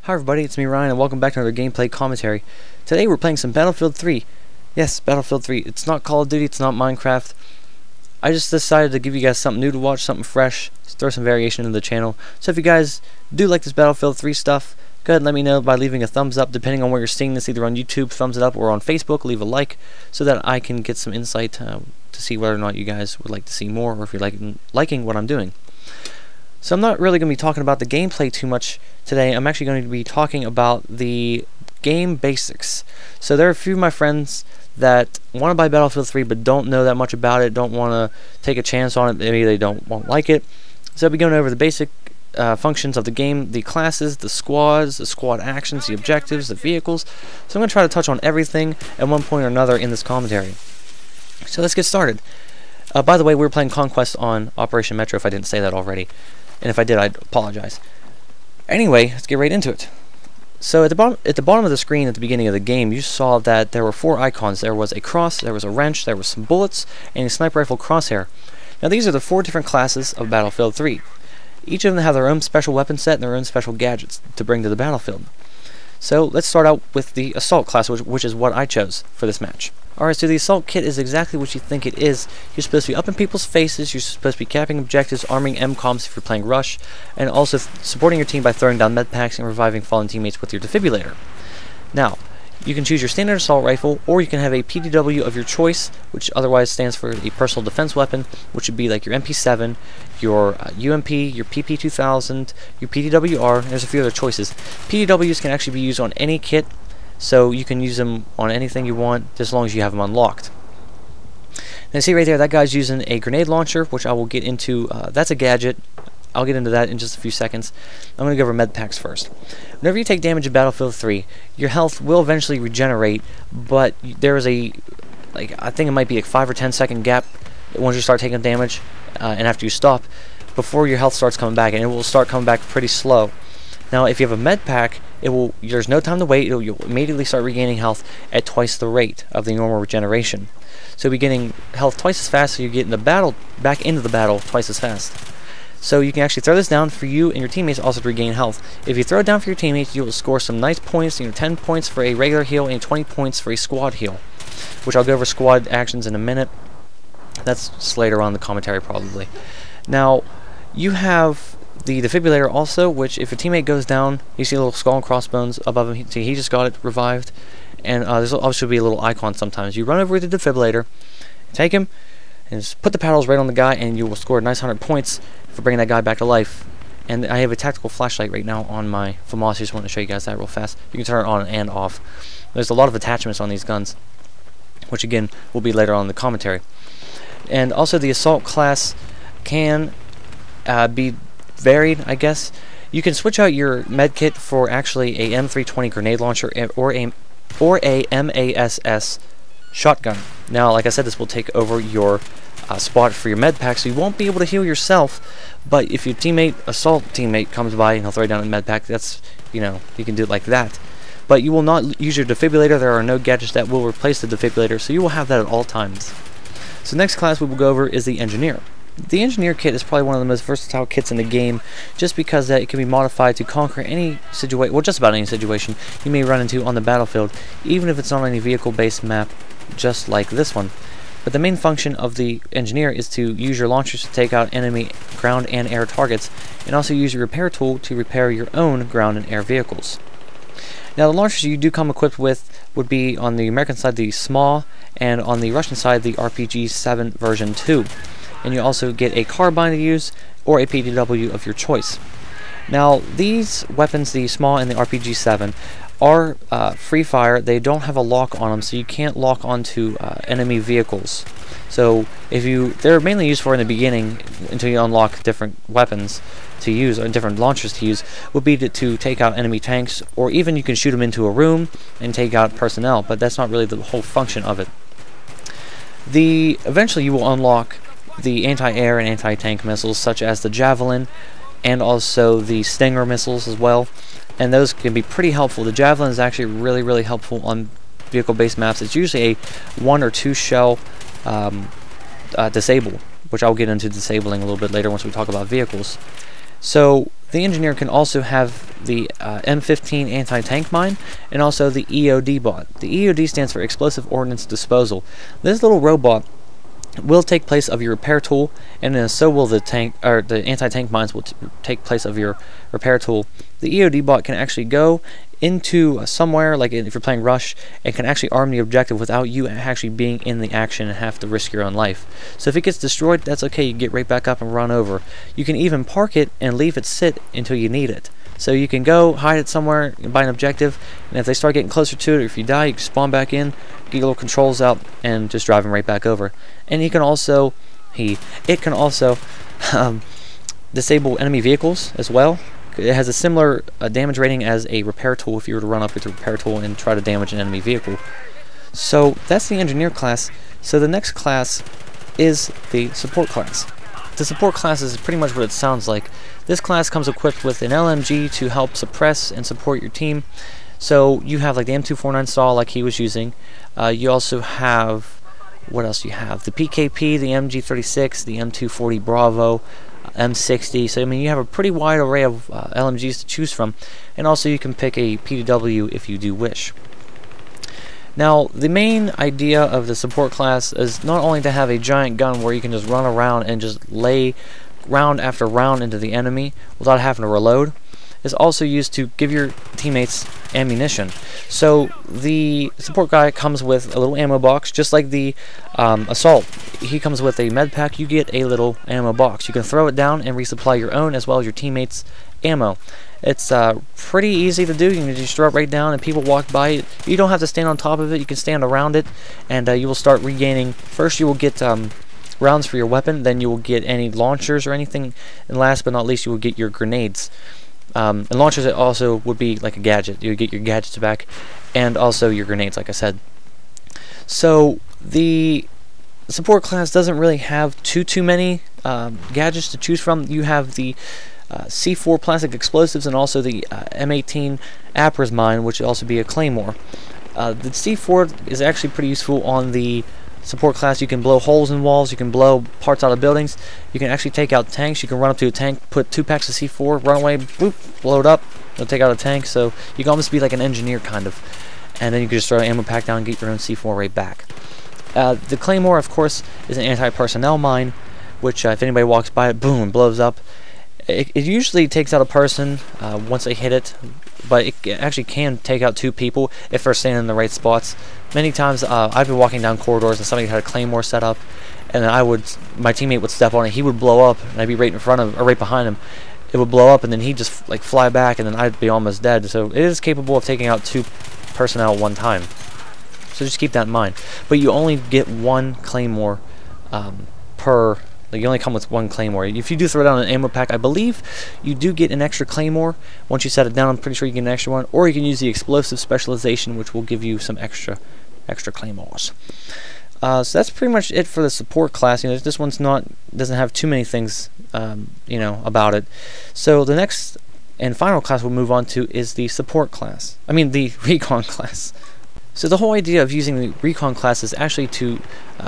Hi everybody, it's me Ryan and welcome back to another gameplay commentary. Today we're playing some Battlefield 3. Yes, Battlefield 3. It's not Call of Duty, it's not Minecraft. I just decided to give you guys something new to watch, something fresh, just throw some variation into the channel. So if you guys do like this Battlefield 3 stuff, go ahead and let me know by leaving a thumbs up, depending on where you're seeing this, either on YouTube, thumbs it up, or on Facebook, leave a like, so that I can get some insight to see whether or not you guys would like to see more, or if you're liking what I'm doing. So I'm not really going to be talking about the gameplay too much today. I'm actually going to be talking about the game basics. So there are a few of my friends that want to buy Battlefield 3 but don't know that much about it, don't want to take a chance on it, maybe they won't like it. So I'll be going over the basic functions of the game, the classes, the squads, the squad actions, the objectives, the vehicles. So I'm going to try to touch on everything at one point or another in this commentary. So let's get started. By the way, we're playing Conquest on Operation Metro, if I didn't say that already. And if I did, I'd apologize. Anyway, let's get right into it. So at the bottom of the screen at the beginning of the game, you saw that there were 4 icons. There was a cross, there was a wrench, there was some bullets, and a sniper rifle crosshair. Now these are the 4 different classes of Battlefield 3. Each of them have their own special weapon set and their own special gadgets to bring to the battlefield. So let's start out with the Assault class, which is what I chose for this match. Alright, so the Assault kit is exactly what you think it is. You're supposed to be up in people's faces, you're supposed to be capping objectives, arming MCOMs if you're playing Rush, and also supporting your team by throwing down med packs and reviving fallen teammates with your defibrillator. Now, you can choose your standard assault rifle, or you can have a PDW of your choice, which otherwise stands for a personal defense weapon, which would be like your MP7, your UMP, your PP2000, your PDWR, and there's a few other choices. PDWs can actually be used on any kit, so you can use them on anything you want, just as long as you have them unlocked. Now see right there, that guy's using a grenade launcher, which I will get into. That's a gadget. I'll get into that in just a few seconds. I'm going to go over med packs first. Whenever you take damage in Battlefield 3, your health will eventually regenerate, but there is a, I think it might be a 5 or 10 second gap once you start taking damage, and after you stop, before your health starts coming back, and it will start coming back pretty slow. Now, if you have a med pack, there's no time to wait. You'll immediately start regaining health at twice the rate of the normal regeneration. So you'll be getting health twice as fast, so you get in the battle back into the battle twice as fast. So you can actually throw this down for you and your teammates also to regain health. If you throw it down for your teammates, you will score some nice points. 10 points for a regular heal and 20 points for a squad heal, which I'll go over squad actions in a minute. That's just later on in the commentary probably. Now, you have the defibrillator also, which if a teammate goes down, you see a little skull and crossbones above him. He just got it revived, and there's also be a little icon sometimes. You run over to the defibrillator, take him, and just put the paddles right on the guy, and you will score a nice 100 points for bringing that guy back to life. And I have a tactical flashlight right now on my FAMAS. I just want to show you guys that real fast. You can turn it on and off. There's a lot of attachments on these guns, which again will be later on in the commentary. And also the Assault class can be varied, I guess. You can switch out your med kit for actually a M320 grenade launcher or a MASS shotgun. Now, like I said, this will take over your spot for your med pack, so you won't be able to heal yourself. But if your assault teammate comes by and he'll throw down a med pack, that's, you can do it like that. But you will not use your defibrillator. There are no gadgets that will replace the defibrillator, so you will have that at all times. So next class we will go over is the Engineer. The Engineer kit is probably one of the most versatile kits in the game, just because that it can be modified to conquer any situation, well, just about any situation you may run into on the battlefield, even if it's not on any vehicle-based map, just like this one. But the main function of the Engineer is to use your launchers to take out enemy ground and air targets, and also use your repair tool to repair your own ground and air vehicles. Now, the launchers you do come equipped with would be on the American side the SMAW, and on the Russian side the RPG-7 version 2. And you also get a carbine to use, or a PDW of your choice. Now, these weapons, the SMAW and the RPG-7, are free fire. They don't have a lock on them, so you can't lock onto enemy vehicles. So they're mainly used for in the beginning until you unlock different weapons to use, or different launchers to use, would be to take out enemy tanks, or even you can shoot them into a room and take out personnel, but that's not really the whole function of it. Eventually you will unlock the anti-air and anti-tank missiles, such as the Javelin, and also the Stinger missiles as well, and those can be pretty helpful. The Javelin is actually really helpful on vehicle-based maps. It's usually a 1 or 2 shell disable, which I'll get into disabling a little bit later once we talk about vehicles. So the engineer can also have the M15 anti-tank mine and also the EOD bot. The EOD stands for Explosive Ordnance Disposal. This little robot will take place of your repair tool, and so will the tank, or the anti-tank mines will take place of your repair tool. The EOD bot can actually go into somewhere, like if you're playing Rush, and can actually arm the objective without you actually being in the action and have to risk your own life. So if it gets destroyed, that's okay, you get right back up and run over. You can even park it and leave it sit until you need it. So you can go hide it somewhere by an objective, and if they start getting closer to it, or if you die, you can spawn back in, get your little controls out, and just drive them right back over. And it can also disable enemy vehicles as well. It has a similar damage rating as a repair tool if you were to run up with a repair tool and try to damage an enemy vehicle. So that's the engineer class. So the next class is the support class. The support class is pretty much what it sounds like. This class comes equipped with an LMG to help suppress and support your team. So you have like the M249 style like he was using. You also have, what else do you have? The PKP, the MG36, the M240 Bravo, M60. So I mean you have a pretty wide array of LMGs to choose from, and also you can pick a PW if you do wish. Now the main idea of the support class is not only to have a giant gun where you can just run around and just lay round after round into the enemy without having to reload. It's also used to give your teammates ammunition. So the support guy comes with a little ammo box, just like the assault. He comes with a med pack. You get a little ammo box. You can throw it down and resupply your own as well as your teammates' ammo. It's pretty easy to do. You can just throw it right down and people walk by it. You don't have to stand on top of it. You can stand around it, and you will start regaining. First you will get rounds for your weapon, then you will get any launchers or anything, and last but not least you will get your grenades. And launchers also would be like a gadget. You would get your gadgets back, and also your grenades, like I said. So the support class doesn't really have too many gadgets to choose from. You have the C4 plastic explosives and also the M18 Apras mine, which would also be a claymore. The C4 is actually pretty useful on the support class. You can blow holes in walls, you can blow parts out of buildings, you can actually take out tanks. You can run up to a tank, put 2 packs of C4, run away, boop, blow it up, it'll take out a tank. So you can almost be like an engineer kind of, and then you can just throw an ammo pack down and get your own C4 right back. The claymore, of course, is an anti-personnel mine, which if anybody walks by it, boom, blows up. It usually takes out a person once they hit it, but it actually can take out 2 people if they're standing in the right spots. Many times I've been walking down corridors and somebody had a claymore set up, and then my teammate would step on it, he would blow up, and I'd be right in front of, or right behind him. It would blow up, and then he'd just like fly back, and then I'd be almost dead. So it is capable of taking out 2 personnel at one time. So just keep that in mind. But you only get 1 claymore per. Like you only come with 1 claymore. If you do throw down an ammo pack, I believe you do get an extra claymore. Once you set it down, I'm pretty sure you get an extra one. Or you can use the explosive specialization, which will give you some extra claymores. So that's pretty much it for the support class. You know, this one's doesn't have too many things, you know, about it. So the next and final class we'll move on to is the support class. I mean the recon class. So the whole idea of using the recon class is actually to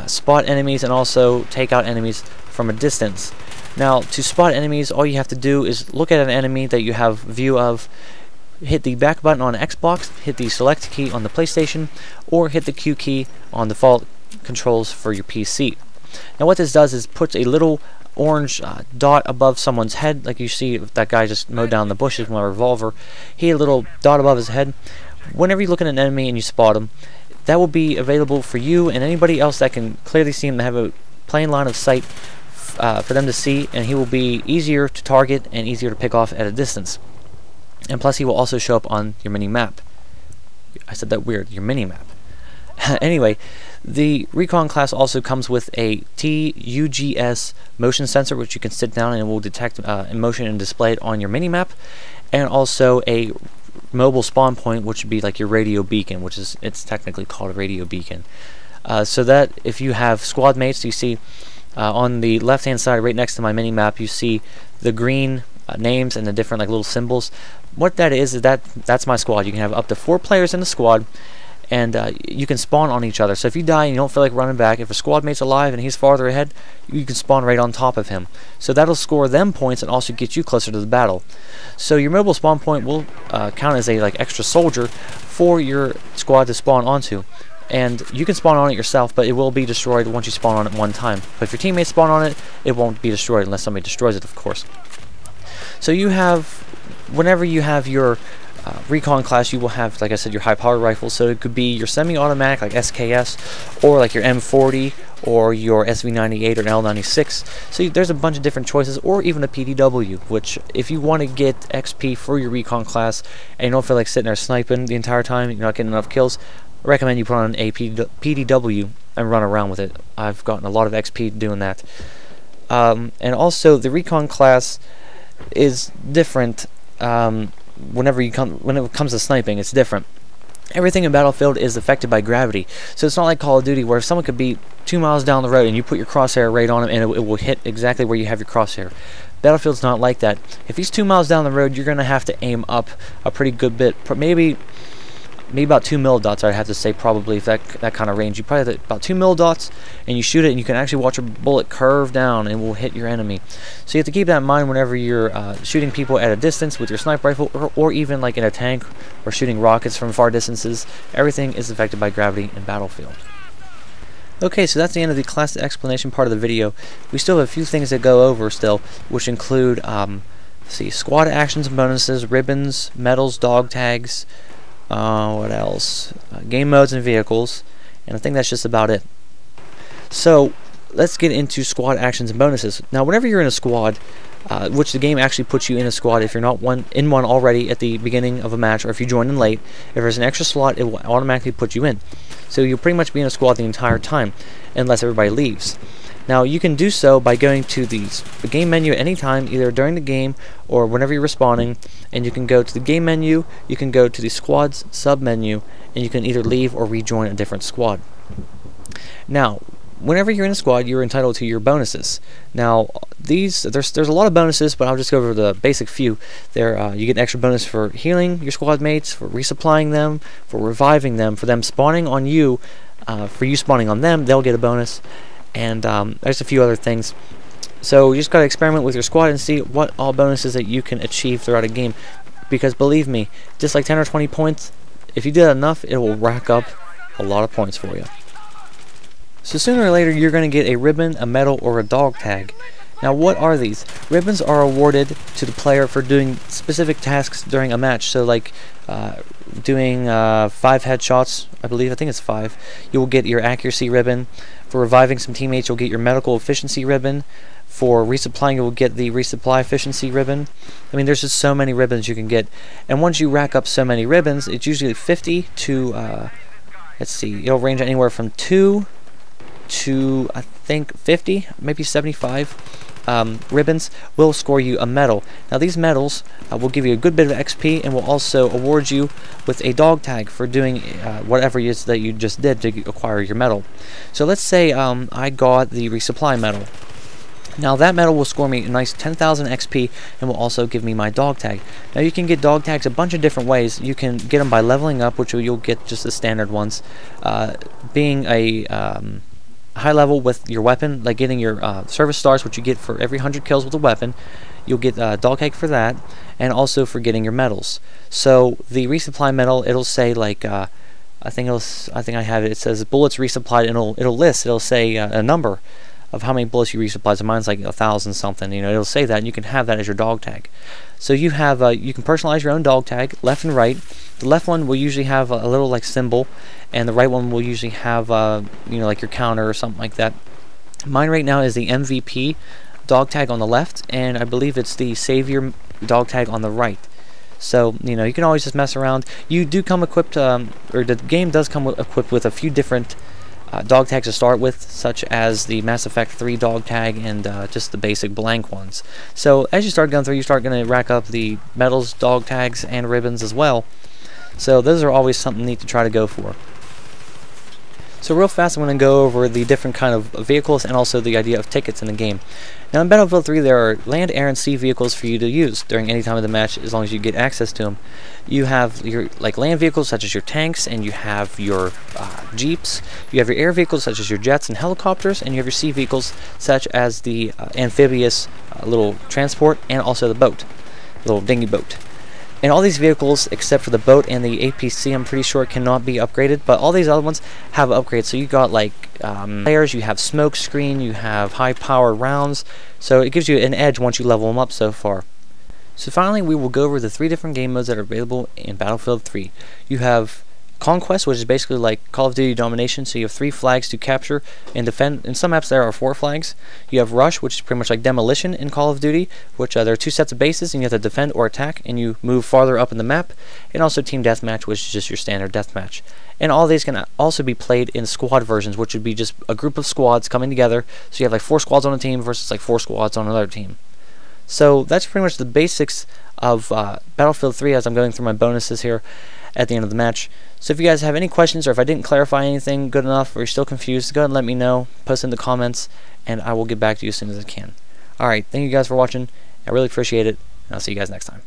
spot enemies and also take out enemies from a distance. Now, to spot enemies, all you have to do is look at an enemy that you have view of, hit the back button on Xbox, hit the select key on the PlayStation, or hit the Q key on default controls for your PC. Now what this does is puts a little orange dot above someone's head, like you see that guy just mowed down the bushes with my revolver. He had a little dot above his head. Whenever you look at an enemy and you spot him, that will be available for you and anybody else that can clearly see him, to have a plain line of sight for them to see, and he will be easier to target and easier to pick off at a distance. And plus he will also show up on your mini-map. I said that weird, your mini-map. Anyway, the recon class also comes with a TUGS motion sensor, which you can sit down and it will detect motion and display it on your mini-map, and also a mobile spawn point, which would be like your radio beacon, which is, it's technically called a radio beacon. So that if you have squad mates, you see on the left hand side right next to my mini map, you see the green names and the different like little symbols. What that is that's my squad. You can have up to 4 players in the squad, and you can spawn on each other. So if you die and you don't feel like running back, if a squad mate's alive and he's farther ahead, you can spawn right on top of him. So that'll score them points and also get you closer to the battle. So your mobile spawn point will count as a extra soldier for your squad to spawn onto. And you can spawn on it yourself, but it will be destroyed once you spawn on it one time. But if your teammates spawn on it, it won't be destroyed unless somebody destroys it, of course. So you have, whenever you have your recon class, you will have, like I said, your high-powered rifles. So it could be your semi-automatic, like SKS, or like your M40, or your SV98 or an L96. So there's a bunch of different choices, or even a PDW, which if you want to get XP for your recon class, and you don't feel like sitting there sniping the entire time, you're not getting enough kills, I recommend you put on a PDW and run around with it. I've gotten a lot of XP doing that. And also, the recon class is different. Whenever it comes to sniping, it's different. Everything in Battlefield is affected by gravity, so it's not like Call of Duty where if someone could be 2 miles down the road and you put your crosshair right on him and it will hit exactly where you have your crosshair. Battlefield's not like that. If he's 2 miles down the road, you're gonna have to aim up a pretty good bit, maybe about 2 mil dots, I'd have to say, probably, if that kind of range. You probably have about 2 mil dots, and you shoot it, and you can actually watch a bullet curve down and will hit your enemy. So you have to keep that in mind whenever you're shooting people at a distance with your sniper rifle, or even like in a tank, or shooting rockets from far distances. Everything is affected by gravity in Battlefield. Okay, so that's the end of the class explanation part of the video. We still have a few things to go over still, which include, let's see, squad actions and bonuses, ribbons, medals, dog tags, what else? Game modes and vehicles, and I think that's just about it. So let's get into squad actions and bonuses. Now, whenever you're in a squad, which the game actually puts you in a squad if you're not in one already at the beginning of a match, or if you join in late, if there's an extra slot, it will automatically put you in. So you'll pretty much be in a squad the entire time, unless everybody leaves. Now, you can do so by going to the game menu at any time, either during the game or whenever you're respawning, and you can go to the game menu, you can go to the squads sub-menu, and you can either leave or rejoin a different squad. Now, whenever you're in a squad, you're entitled to your bonuses. Now, there's a lot of bonuses, but I'll just go over the basic few. You get an extra bonus for healing your squad mates, for resupplying them, for reviving them, for them spawning on you, for you spawning on them, they'll get a bonus. And there's a few other things. So you just gotta experiment with your squad and see what all bonuses that you can achieve throughout a game. Because believe me, just like 10 or 20 points, if you did enough, it will rack up a lot of points for you. So sooner or later, you're gonna get a ribbon, a medal, or a dog tag. Now, what are these? Ribbons are awarded to the player for doing specific tasks during a match. So like doing 5 headshots, I think it's 5. You will get your accuracy ribbon. For reviving some teammates, you'll get your medical efficiency ribbon. For resupplying, you'll get the resupply efficiency ribbon. I mean, there's just so many ribbons you can get. And once you rack up so many ribbons, it's usually 50 to, let's see, it'll range anywhere from 2 to, I think, 50, maybe 75. Ribbons will score you a medal. Now, these medals will give you a good bit of XP and will also award you with a dog tag for doing whatever it is that you just did to acquire your medal. So let's say I got the resupply medal. Now, that medal will score me a nice 10,000 XP and will also give me my dog tag. Now, you can get dog tags a bunch of different ways. You can get them by leveling up, which you'll get just the standard ones. Being a high level with your weapon, like getting your service stars, which you get for every 100 kills with a weapon, you'll get dog tag for that, and also for getting your medals. So the resupply medal, it'll say like I think I have it. It says bullets resupplied, and it'll say a number of how many bullets you resupplied. So mine's like 1,000 something. You know, it'll say that, and you can have that as your dog tag. So you have you can personalize your own dog tag, left and right. The left one will usually have a little like symbol, and the right one will usually have you know, like your counter or something like that. Mine right now is the MVP dog tag on the left, and I believe it's the Savior dog tag on the right. So, you know, you can always just mess around. You do come equipped, or the game does come equipped with a few different dog tags to start with, such as the Mass Effect 3 dog tag and just the basic blank ones. So as you start going through, you start going to rack up the medals, dog tags, and ribbons as well. So those are always something neat to try to go for. So real fast, I'm going to go over the different kind of vehicles and also the idea of tickets in the game. Now in Battlefield 3 there are land, air, and sea vehicles for you to use during any time of the match as long as you get access to them. You have your land vehicles such as your tanks, and you have your jeeps. You have your air vehicles such as your jets and helicopters, and you have your sea vehicles such as the amphibious little transport and also the boat, little dinghy boat. And all these vehicles, except for the boat and the APC, I'm pretty sure cannot be upgraded, but all these other ones have upgrades. So you got like layers, you have smoke screen, you have high power rounds, so it gives you an edge once you level them up so far. So finally, we will go over the 3 different game modes that are available in Battlefield 3. You have Conquest, which is basically like Call of Duty Domination, so you have 3 flags to capture and defend. In some maps there are 4 flags. You have Rush, which is pretty much like Demolition in Call of Duty, which there are 2 sets of bases, and you have to defend or attack, and you move farther up in the map. And also Team Deathmatch, which is just your standard deathmatch. And all these can also be played in squad versions, which would be just a group of squads coming together. So you have like 4 squads on a team versus like 4 squads on another team. So that's pretty much the basics of Battlefield 3 as I'm going through my bonuses here at the end of the match. So if you guys have any questions, or if I didn't clarify anything good enough, or you're still confused, go ahead and let me know. Post in the comments, and I will get back to you as soon as I can. Alright, thank you guys for watching. I really appreciate it, and I'll see you guys next time.